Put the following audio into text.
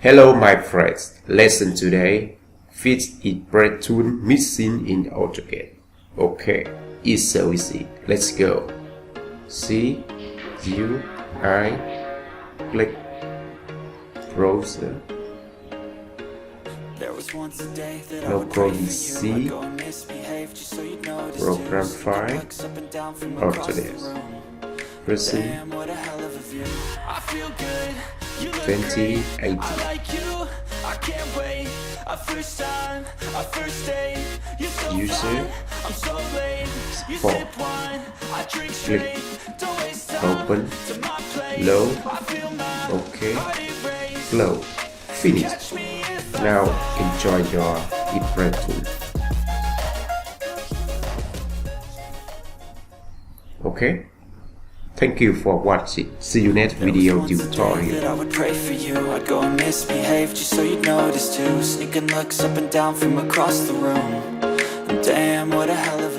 Hello my friends, lesson today, fit it bread tool missing in AutoCAD. Okay, it's so easy, let's go. See, view, I, click, browser. No code C, program file, AutoCAD. Pressing 2080. User support. Click. Open. Load. OK. Close. Finish. Now enjoy your ePrint tool. Okay. Thank you for watching. See you next video tutorial. I would pray for you. I'd go and misbehave just so you'd notice too. Sneaking looks up and down from across the room. And damn, what a hell of a